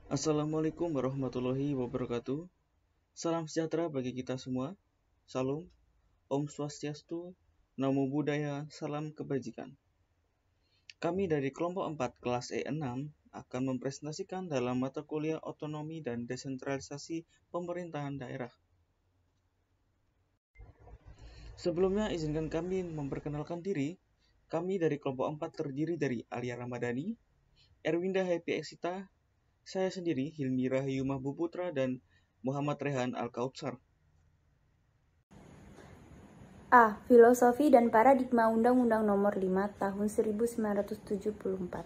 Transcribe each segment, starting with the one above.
Assalamualaikum warahmatullahi wabarakatuh. Salam sejahtera bagi kita semua. Salam, Om Swastiastu, Namo Buddhaya, Salam Kebajikan. Kami dari kelompok 4 kelas E6 akan mempresentasikan dalam mata kuliah otonomi dan desentralisasi pemerintahan daerah. Sebelumnya izinkan kami memperkenalkan diri. Kami dari kelompok 4 terdiri dari Alia Ramadhani, Erwinda Happy Eksita, saya sendiri Hilmi Rahayu Mahbuputra, dan Muhammad Rehan Al-Kautsar. A. Filosofi dan paradigma Undang-Undang Nomor 5 Tahun 1974.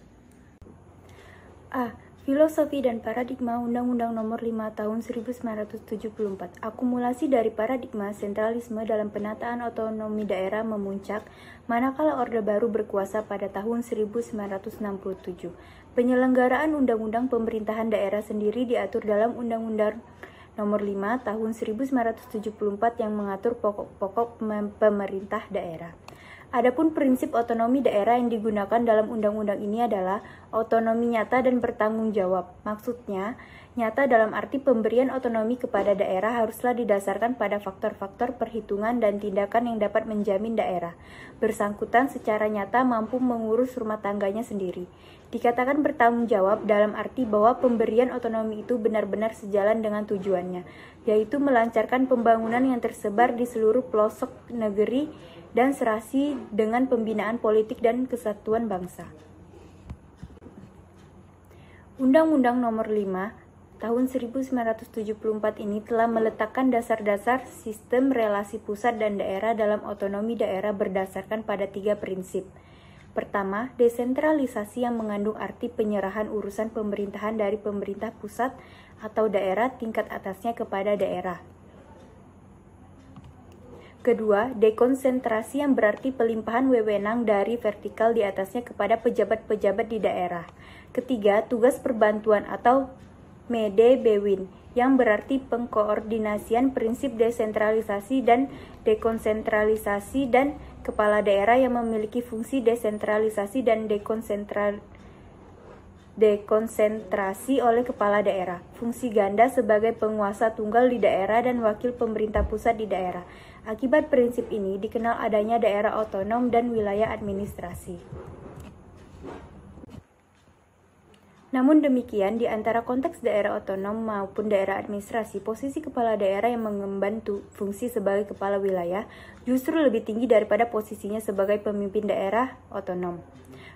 A. Filosofi dan paradigma Undang-Undang Nomor 5 Tahun 1974. Akumulasi dari paradigma sentralisme dalam penataan otonomi daerah memuncak manakala Orde Baru berkuasa pada tahun 1967. Penyelenggaraan Undang-Undang Pemerintahan Daerah sendiri diatur dalam Undang-Undang Nomor 5 Tahun 1974 yang mengatur pokok-pokok pemerintah daerah. Adapun prinsip otonomi daerah yang digunakan dalam undang-undang ini adalah otonomi nyata dan bertanggung jawab. Maksudnya, nyata dalam arti pemberian otonomi kepada daerah haruslah didasarkan pada faktor-faktor perhitungan dan tindakan yang dapat menjamin daerah bersangkutan secara nyata mampu mengurus rumah tangganya sendiri. Dikatakan bertanggung jawab dalam arti bahwa pemberian otonomi itu benar-benar sejalan dengan tujuannya, yaitu melancarkan pembangunan yang tersebar di seluruh pelosok negeri dan serasi dengan pembinaan politik dan kesatuan bangsa. Undang-Undang Nomor 5 Tahun 1974 ini telah meletakkan dasar-dasar sistem relasi pusat dan daerah dalam otonomi daerah berdasarkan pada 3 prinsip. Pertama, desentralisasi yang mengandung arti penyerahan urusan pemerintahan dari pemerintah pusat atau daerah tingkat atasnya kepada daerah. Kedua, dekonsentrasi yang berarti pelimpahan wewenang dari vertikal di atasnya kepada pejabat-pejabat di daerah. Ketiga, tugas perbantuan atau Mede-Bewin yang berarti pengkoordinasian prinsip desentralisasi dan dekonsentralisasi dan kepala daerah yang memiliki fungsi desentralisasi dan dekonsentrasi oleh kepala daerah. Fungsi ganda sebagai penguasa tunggal di daerah dan wakil pemerintah pusat di daerah. Akibat prinsip ini dikenal adanya daerah otonom dan wilayah administrasi. Namun demikian, di antara konteks daerah otonom maupun daerah administrasi, posisi kepala daerah yang mengemban fungsi sebagai kepala wilayah justru lebih tinggi daripada posisinya sebagai pemimpin daerah otonom.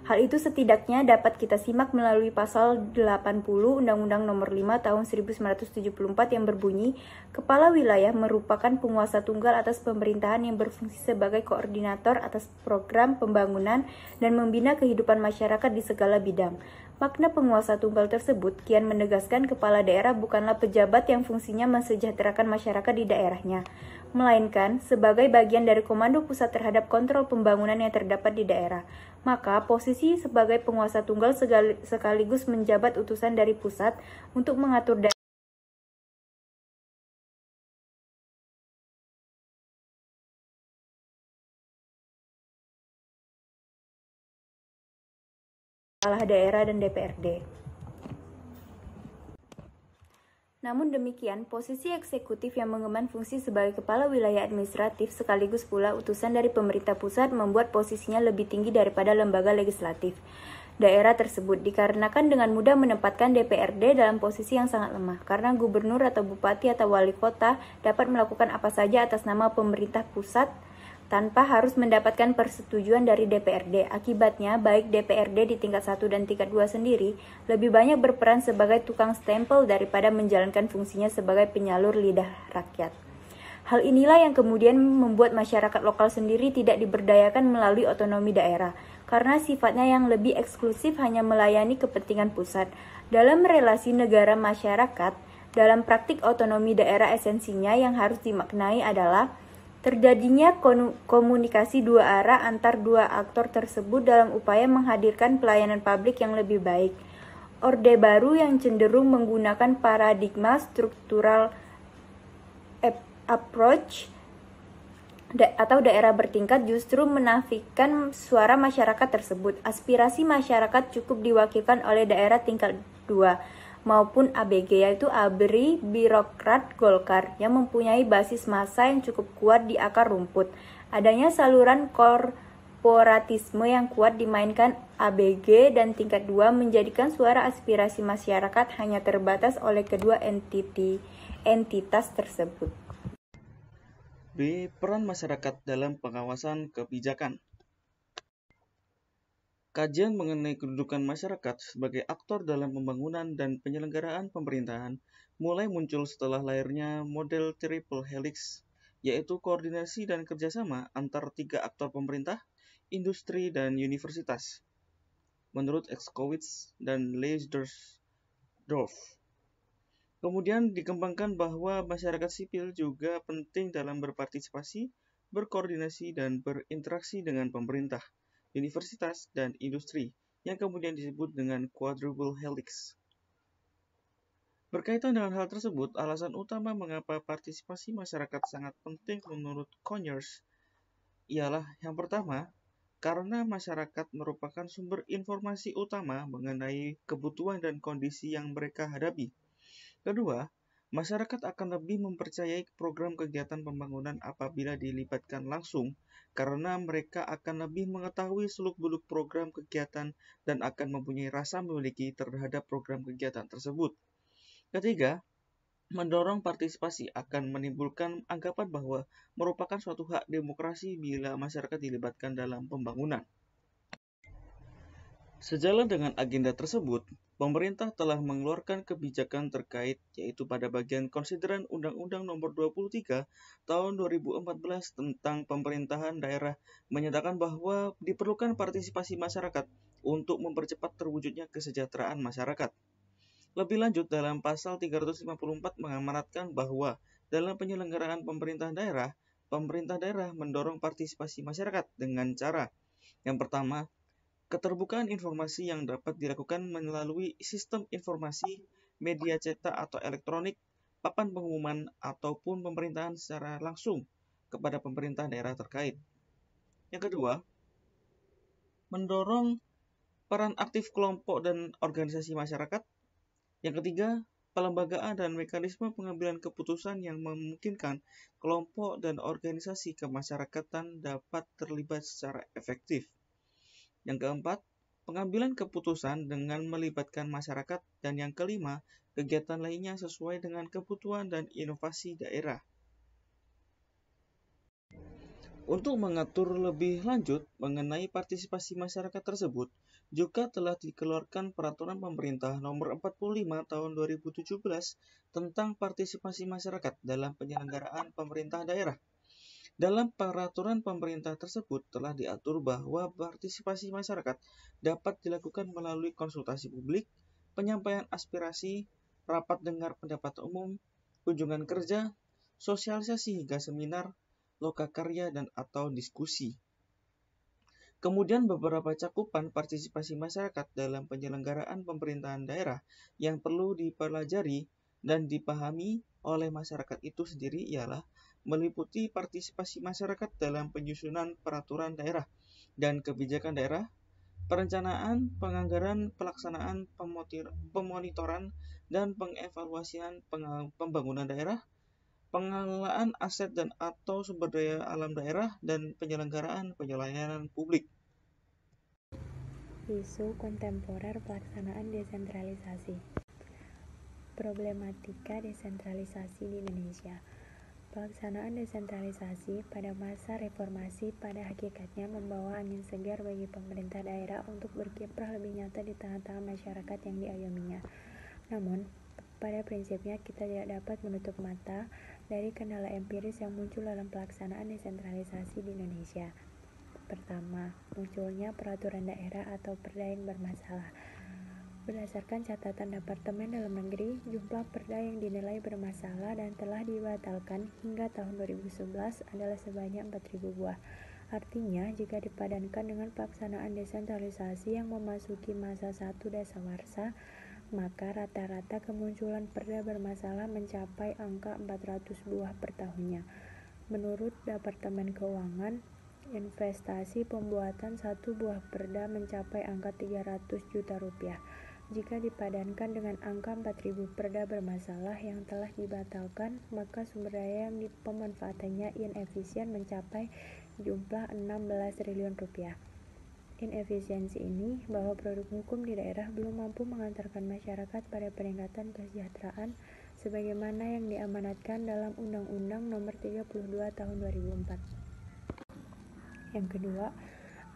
Hal itu setidaknya dapat kita simak melalui pasal 80 Undang-Undang Nomor 5 Tahun 1974 yang berbunyi, kepala wilayah merupakan penguasa tunggal atas pemerintahan yang berfungsi sebagai koordinator atas program pembangunan dan membina kehidupan masyarakat di segala bidang. Makna penguasa tunggal tersebut kian menegaskan kepala daerah bukanlah pejabat yang fungsinya mensejahterakan masyarakat di daerahnya, melainkan sebagai bagian dari komando pusat terhadap kontrol pembangunan yang terdapat di daerah. Maka posisi sebagai penguasa tunggal sekaligus menjabat utusan dari pusat untuk mengatur daerah daerah dan DPRD. Namun demikian, posisi eksekutif yang mengemban fungsi sebagai kepala wilayah administratif sekaligus pula utusan dari pemerintah pusat membuat posisinya lebih tinggi daripada lembaga legislatif daerah tersebut dikarenakan dengan mudah menempatkan DPRD dalam posisi yang sangat lemah karena gubernur atau bupati atau wali kota dapat melakukan apa saja atas nama pemerintah pusat tanpa harus mendapatkan persetujuan dari DPRD. Akibatnya, baik DPRD di tingkat 1 dan tingkat 2 sendiri lebih banyak berperan sebagai tukang stempel daripada menjalankan fungsinya sebagai penyalur lidah rakyat. Hal inilah yang kemudian membuat masyarakat lokal sendiri tidak diberdayakan melalui otonomi daerah, karena sifatnya yang lebih eksklusif hanya melayani kepentingan pusat. Dalam relasi negara-masyarakat, dalam praktik otonomi daerah esensinya yang harus dimaknai adalah terjadinya komunikasi dua arah antar dua aktor tersebut dalam upaya menghadirkan pelayanan publik yang lebih baik. Orde Baru yang cenderung menggunakan paradigma struktural approach atau daerah bertingkat justru menafikan suara masyarakat tersebut. Aspirasi masyarakat cukup diwakilkan oleh daerah tingkat 2. maupun ABG, yaitu ABRI Birokrat Golkar, yang mempunyai basis massa yang cukup kuat di akar rumput. Adanya saluran korporatisme yang kuat dimainkan ABG dan tingkat 2 menjadikan suara aspirasi masyarakat hanya terbatas oleh kedua entitas tersebut. B. Peran masyarakat dalam pengawasan kebijakan. Kajian mengenai kedudukan masyarakat sebagai aktor dalam pembangunan dan penyelenggaraan pemerintahan mulai muncul setelah lahirnya model triple helix, yaitu koordinasi dan kerjasama antar 3 aktor pemerintah, industri, dan universitas. Menurut Exkowitz dan Leiderdorff. Kemudian dikembangkan bahwa masyarakat sipil juga penting dalam berpartisipasi, berkoordinasi, dan berinteraksi dengan pemerintah, universitas, dan industri, yang kemudian disebut dengan quadruple helix. Berkaitan dengan hal tersebut, alasan utama mengapa partisipasi masyarakat sangat penting menurut Conyers ialah yang pertama, karena masyarakat merupakan sumber informasi utama mengenai kebutuhan dan kondisi yang mereka hadapi. Kedua, masyarakat akan lebih mempercayai program kegiatan pembangunan apabila dilibatkan langsung, karena mereka akan lebih mengetahui seluk-beluk program kegiatan dan akan mempunyai rasa memiliki terhadap program kegiatan tersebut. Ketiga, mendorong partisipasi akan menimbulkan anggapan bahwa merupakan suatu hak demokrasi bila masyarakat dilibatkan dalam pembangunan. Sejalan dengan agenda tersebut, pemerintah telah mengeluarkan kebijakan terkait, yaitu pada bagian konsideran Undang-Undang Nomor 23 Tahun 2014 tentang pemerintahan daerah menyatakan bahwa diperlukan partisipasi masyarakat untuk mempercepat terwujudnya kesejahteraan masyarakat. Lebih lanjut, dalam pasal 354 mengamanatkan bahwa dalam penyelenggaraan pemerintah daerah mendorong partisipasi masyarakat dengan cara yang pertama, keterbukaan informasi yang dapat dilakukan melalui sistem informasi, media cetak atau elektronik, papan pengumuman, ataupun pemerintahan secara langsung kepada pemerintah daerah terkait. Yang kedua, mendorong peran aktif kelompok dan organisasi masyarakat. Yang ketiga, pelembagaan dan mekanisme pengambilan keputusan yang memungkinkan kelompok dan organisasi kemasyarakatan dapat terlibat secara efektif. Yang keempat, pengambilan keputusan dengan melibatkan masyarakat. Dan yang kelima, kegiatan lainnya sesuai dengan kebutuhan dan inovasi daerah. Untuk mengatur lebih lanjut mengenai partisipasi masyarakat tersebut, juga telah dikeluarkan Peraturan Pemerintah Nomor 45 Tahun 2017 tentang partisipasi masyarakat dalam penyelenggaraan pemerintah daerah. Dalam peraturan pemerintah tersebut telah diatur bahwa partisipasi masyarakat dapat dilakukan melalui konsultasi publik, penyampaian aspirasi, rapat dengar pendapat umum, kunjungan kerja, sosialisasi hingga seminar, lokakarya dan atau diskusi. Kemudian beberapa cakupan partisipasi masyarakat dalam penyelenggaraan pemerintahan daerah yang perlu dipelajari dan dipahami oleh masyarakat itu sendiri ialah meliputi partisipasi masyarakat dalam penyusunan peraturan daerah dan kebijakan daerah, perencanaan, penganggaran, pelaksanaan, pemonitoran, dan pengevaluasian pembangunan daerah, pengelolaan aset dan atau sumber daya alam daerah, dan penyelenggaraan pelayanan publik. Isu kontemporer pelaksanaan desentralisasi. Problematika desentralisasi di Indonesia. Pelaksanaan desentralisasi pada masa reformasi pada hakikatnya membawa angin segar bagi pemerintah daerah untuk berkiprah lebih nyata di tengah-tengah masyarakat yang diayominya. Namun, pada prinsipnya kita tidak dapat menutup mata dari kendala empiris yang muncul dalam pelaksanaan desentralisasi di Indonesia. Pertama, munculnya peraturan daerah atau perda yang bermasalah. Berdasarkan catatan Departemen Dalam Negeri, jumlah perda yang dinilai bermasalah dan telah dibatalkan hingga tahun 2011 adalah sebanyak 4.000 buah. Artinya, jika dipadankan dengan pelaksanaan desentralisasi yang memasuki masa 1 dasawarsa, maka rata-rata kemunculan perda bermasalah mencapai angka 400 buah per tahunnya. Menurut Departemen Keuangan, investasi pembuatan satu buah perda mencapai angka 300 juta rupiah. Jika dipadankan dengan angka 4.000 perda bermasalah yang telah dibatalkan, maka sumber daya yang pemanfaatannya inefisien mencapai jumlah 16 triliun rupiah. Inefisiensi ini bahwa produk hukum di daerah belum mampu mengantarkan masyarakat pada peningkatan kesejahteraan sebagaimana yang diamanatkan dalam Undang-Undang Nomor 32 Tahun 2004. Yang kedua,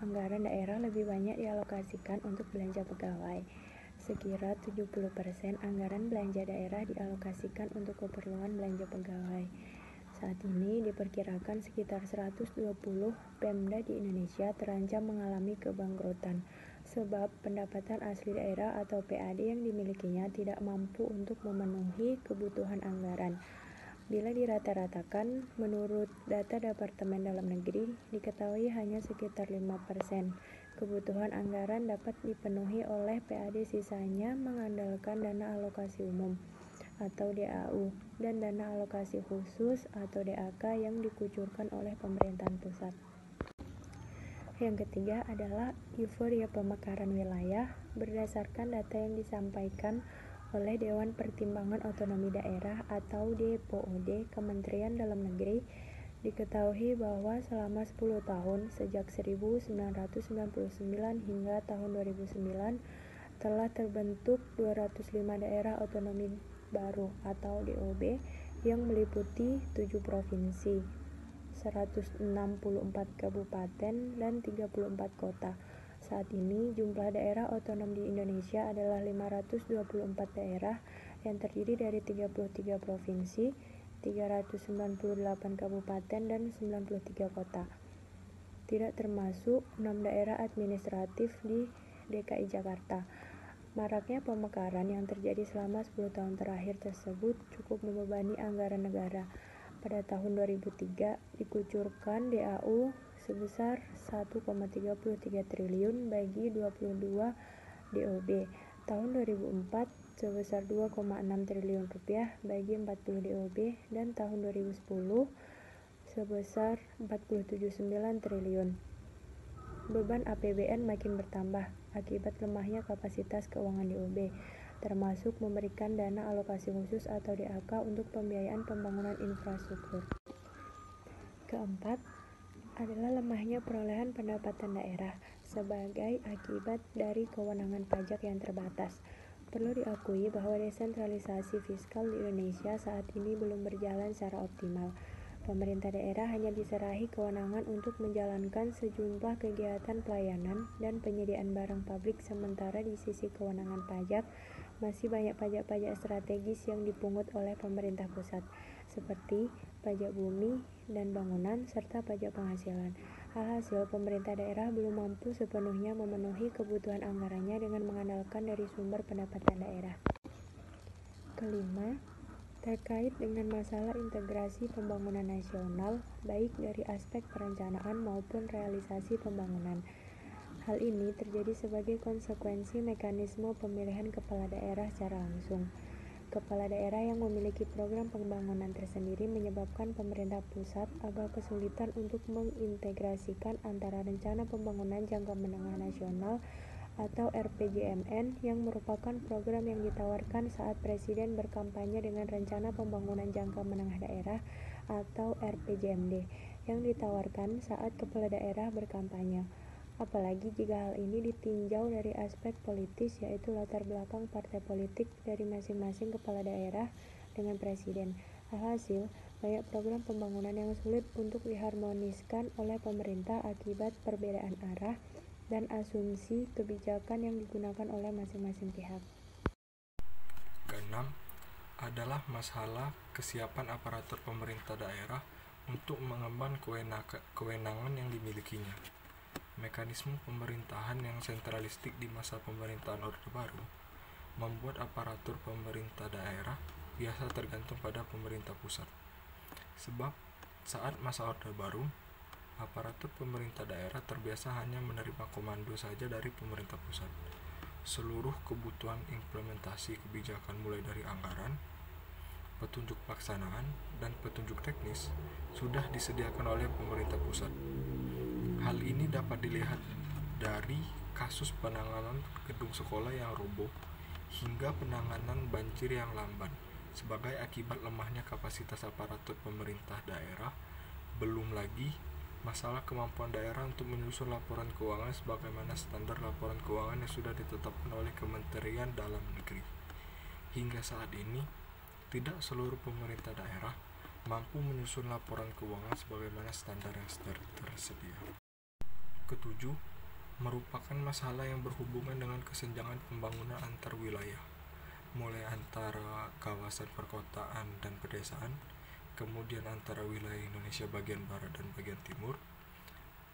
anggaran daerah lebih banyak dialokasikan untuk belanja pegawai. Sekira 70% anggaran belanja daerah dialokasikan untuk keperluan belanja pegawai. Saat ini diperkirakan sekitar 120 Pemda di Indonesia terancam mengalami kebangkrutan sebab pendapatan asli daerah atau PAD yang dimilikinya tidak mampu untuk memenuhi kebutuhan anggaran. Bila dirata-ratakan, menurut data Departemen Dalam Negeri, diketahui hanya sekitar 5% kebutuhan anggaran dapat dipenuhi oleh PAD, sisanya mengandalkan dana alokasi umum atau DAU dan dana alokasi khusus atau DAK yang dikucurkan oleh pemerintahan pusat. Yang ketiga adalah euforia pemekaran wilayah. Berdasarkan data yang disampaikan oleh Dewan Pertimbangan Otonomi Daerah atau DPOD Kementerian Dalam Negeri, diketahui bahwa selama 10 tahun sejak 1999 hingga tahun 2009 telah terbentuk 205 daerah otonomi baru atau DOB yang meliputi 7 provinsi, 164 kabupaten, dan 34 kota. Saat ini jumlah daerah otonom di Indonesia adalah 524 daerah yang terdiri dari 33 provinsi, 398 kabupaten, dan 93 kota. Tidak termasuk 6 daerah administratif di DKI Jakarta. Maraknya pemekaran yang terjadi selama 10 tahun terakhir tersebut cukup membebani anggaran negara. Pada tahun 2003 dikucurkan DAU sebesar 1,33 triliun bagi 22 DOB. Tahun 2004 sebesar 2,6 triliun rupiah bagi 40 DOB dan tahun 2010 sebesar 47,9 triliun. Beban APBN makin bertambah akibat lemahnya kapasitas keuangan DOB, termasuk memberikan dana alokasi khusus atau DAK untuk pembiayaan pembangunan infrastruktur. Keempat adalah lemahnya perolehan pendapatan daerah sebagai akibat dari kewenangan pajak yang terbatas. Perlu diakui bahwa desentralisasi fiskal di Indonesia saat ini belum berjalan secara optimal. Pemerintah daerah hanya diserahi kewenangan untuk menjalankan sejumlah kegiatan pelayanan dan penyediaan barang pabrik, sementara di sisi kewenangan pajak masih banyak pajak-pajak strategis yang dipungut oleh pemerintah pusat, seperti pajak bumi dan bangunan serta pajak penghasilan. Alhasil, pemerintah daerah belum mampu sepenuhnya memenuhi kebutuhan anggarannya dengan mengandalkan dari sumber pendapatan daerah. Kelima, terkait dengan masalah integrasi pembangunan nasional, baik dari aspek perencanaan maupun realisasi pembangunan. Hal ini terjadi sebagai konsekuensi mekanisme pemilihan kepala daerah secara langsung. Kepala daerah yang memiliki program pembangunan tersendiri menyebabkan pemerintah pusat agak kesulitan untuk mengintegrasikan antara rencana pembangunan jangka menengah nasional atau RPJMN yang merupakan program yang ditawarkan saat Presiden berkampanye dengan rencana pembangunan jangka menengah daerah atau RPJMD yang ditawarkan saat kepala daerah berkampanye. Apalagi jika hal ini ditinjau dari aspek politis, yaitu latar belakang partai politik dari masing-masing kepala daerah dengan Presiden. Alhasil, banyak program pembangunan yang sulit untuk diharmoniskan oleh pemerintah akibat perbedaan arah dan asumsi kebijakan yang digunakan oleh masing-masing pihak. Keenam adalah masalah kesiapan aparatur pemerintah daerah untuk mengemban kewenangan yang dimilikinya. Mekanisme pemerintahan yang sentralistik di masa pemerintahan Orde Baru membuat aparatur pemerintah daerah biasa tergantung pada pemerintah pusat. Sebab saat masa Orde Baru, aparatur pemerintah daerah terbiasa hanya menerima komando saja dari pemerintah pusat. Seluruh kebutuhan implementasi kebijakan mulai dari anggaran, petunjuk pelaksanaan, dan petunjuk teknis sudah disediakan oleh pemerintah pusat. Hal ini dapat dilihat dari kasus penanganan gedung sekolah yang roboh hingga penanganan banjir yang lamban. Sebagai akibat lemahnya kapasitas aparatur pemerintah daerah, belum lagi masalah kemampuan daerah untuk menyusun laporan keuangan sebagaimana standar laporan keuangan yang sudah ditetapkan oleh Kementerian Dalam Negeri. Hingga saat ini, tidak seluruh pemerintah daerah mampu menyusun laporan keuangan sebagaimana standar yang tersedia. Ketujuh, merupakan masalah yang berhubungan dengan kesenjangan pembangunan antar wilayah, mulai antara kawasan perkotaan dan pedesaan, kemudian antara wilayah Indonesia bagian barat dan bagian timur,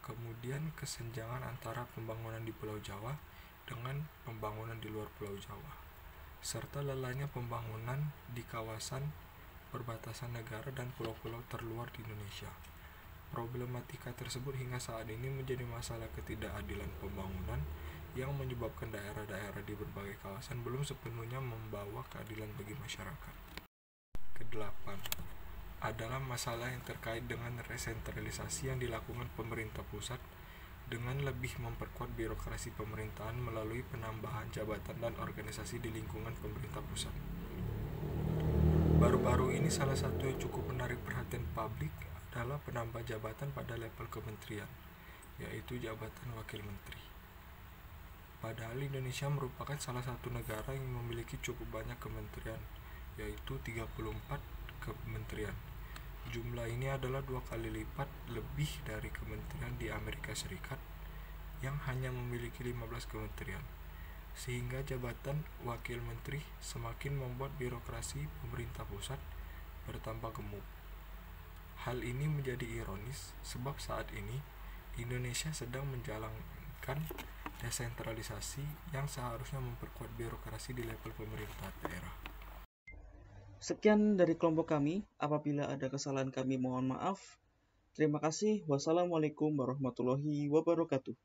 kemudian kesenjangan antara pembangunan di Pulau Jawa dengan pembangunan di luar Pulau Jawa, serta lelahnya pembangunan di kawasan perbatasan negara dan pulau-pulau terluar di Indonesia. Problematika tersebut hingga saat ini menjadi masalah ketidakadilan pembangunan yang menyebabkan daerah-daerah di berbagai kawasan belum sepenuhnya membawa keadilan bagi masyarakat. Kedelapan, adalah masalah yang terkait dengan resentralisasi yang dilakukan pemerintah pusat dengan lebih memperkuat birokrasi pemerintahan melalui penambahan jabatan dan organisasi di lingkungan pemerintah pusat. Baru-baru ini salah satu yang cukup menarik perhatian publik adalah penambah jabatan pada level kementerian, yaitu jabatan wakil menteri. Padahal Indonesia merupakan salah satu negara yang memiliki cukup banyak kementerian, yaitu 34 kementerian. Jumlah ini adalah 2 kali lipat lebih dari kementerian di Amerika Serikat yang hanya memiliki 15 kementerian. Sehingga jabatan wakil menteri semakin membuat birokrasi pemerintah pusat bertambah gemuk. Hal ini menjadi ironis sebab saat ini Indonesia sedang menjalankan desentralisasi yang seharusnya memperkuat birokrasi di level pemerintah daerah. Sekian dari kelompok kami. Apabila ada kesalahan kami mohon maaf. Terima kasih. Wassalamualaikum warahmatullahi wabarakatuh.